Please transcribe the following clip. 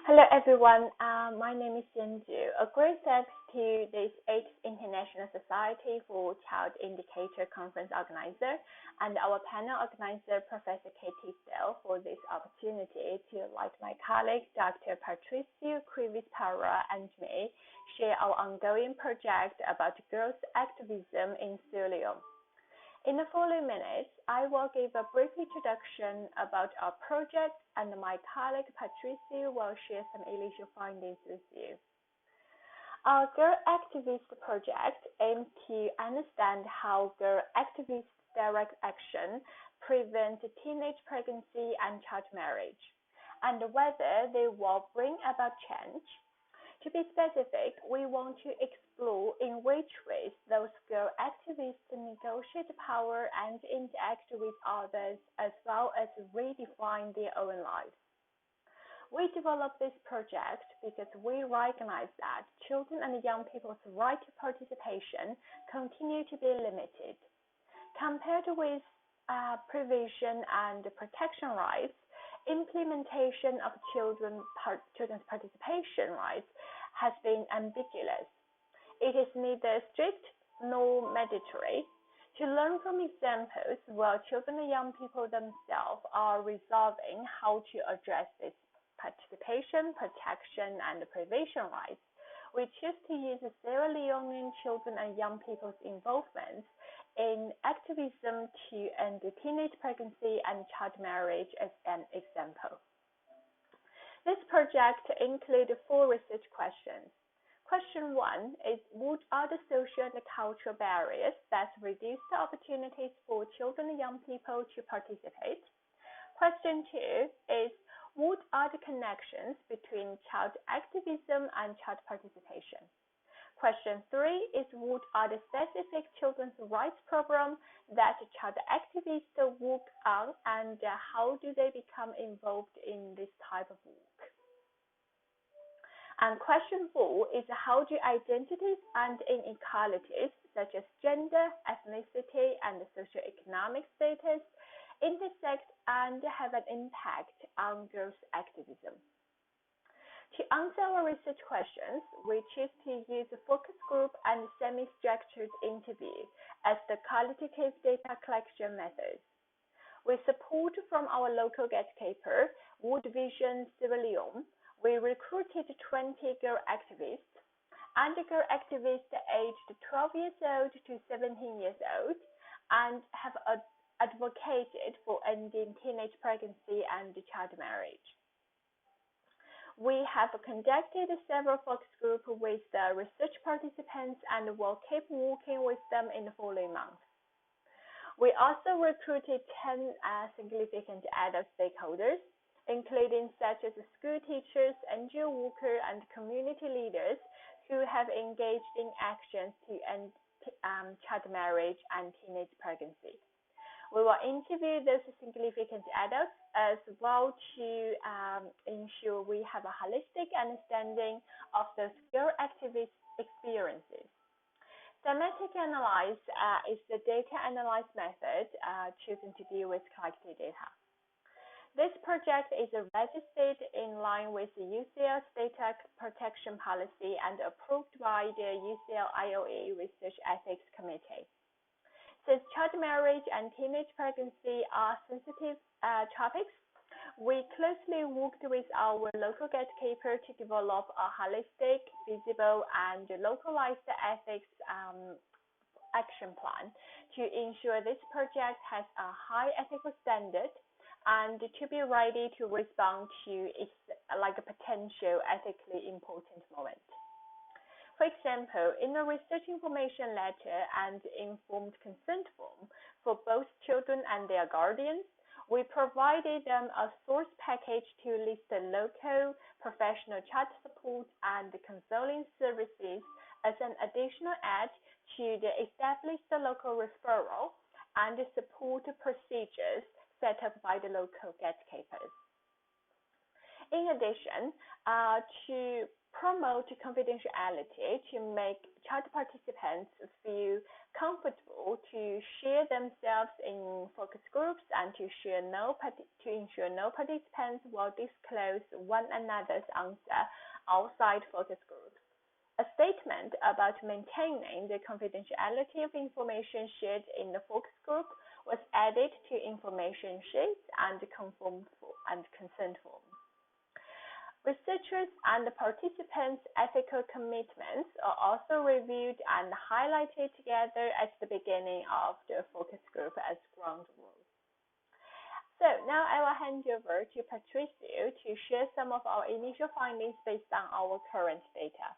Hello everyone, my name is Yanju. A great thanks to this 8th International Society for Child Indicator Conference organizer and our panel organizer, Professor Katie Steele, for this opportunity to, like my colleague, Dr. Patricio Crivis-Parra and me, share our ongoing project about girls' activism in Sierra Leone. In the following minutes, I will give a brief introduction about our project, and my colleague Patricia will share some initial findings with you. Our Girl Activist project aims to understand how girl activists' direct action prevent teenage pregnancy and child marriage, and whether they will bring about change. To be specific, we want to explore in which ways those girl activists negotiate power and interact with others, as well as redefine their own lives. We developed this project because we recognize that children and young people's right to participation continue to be limited. Compared with prevention and protection rights, implementation of children's participation rights has been ambiguous. It is neither strict nor mandatory. To learn from examples where children and young people themselves are resolving how to address this participation, protection, and prevention rights, we choose to use Sierra Leonean children and young people's involvement in activism to end teenage pregnancy and child marriage as an example. This project includes 4 research questions. Question 1 is, what are the social and cultural barriers that reduce the opportunities for children and young people to participate? Question 2 is, what are the connections between child activism and child participation? Question 3 is, what are the specific children's rights programs that child activists work on, and how do they become involved in this type of work? And question 4 is, how do identities and inequalities such as gender, ethnicity, and socioeconomic status intersect and have an impact on girls' activism? To answer our research questions, we choose to use a focus group and semi-structured interview as the qualitative data collection methods. With support from our local gatekeeper, World Vision Sierra Leone, we recruited 20 girl activists, and girl activists aged 12 years old to 17 years old, and have advocated for ending teenage pregnancy and child marriage. We have conducted several focus groups with the research participants and will keep working with them in the following months. We also recruited 10 significant adult stakeholders, including such as school teachers, NGO workers, and community leaders who have engaged in actions to end child marriage and teenage pregnancy. We will interview those significant adults as well to ensure we have a holistic understanding of those girl activist experiences. Thematic analysis is the data analysis method chosen to deal with collected data. This project is registered in line with the UCL's Data Protection Policy and approved by the UCL IOE Research Ethics Committee. Since child marriage and teenage pregnancy are sensitive topics, we closely worked with our local gatekeeper to develop a holistic, visible, and localized ethics action plan to ensure this project has a high ethical standard and to be ready to respond to its a potential ethically important moment. For example, in a research information letter and informed consent form for both children and their guardians, we provided them a source package to list the local professional child support and counseling services as an additional add to the established local referral and support procedures set up by the local gatekeepers. In addition, to promote confidentiality, to make child participants feel comfortable to share themselves in focus groups and to ensure no participants will disclose one another's answer outside focus groups. A statement about maintaining the confidentiality of information shared in the focus group was added to information sheets and consent forms. Researchers and participants' ethical commitments are also reviewed and highlighted together at the beginning of the focus group as ground rules. So now I will hand over to Patricio to share some of our initial findings based on our current data.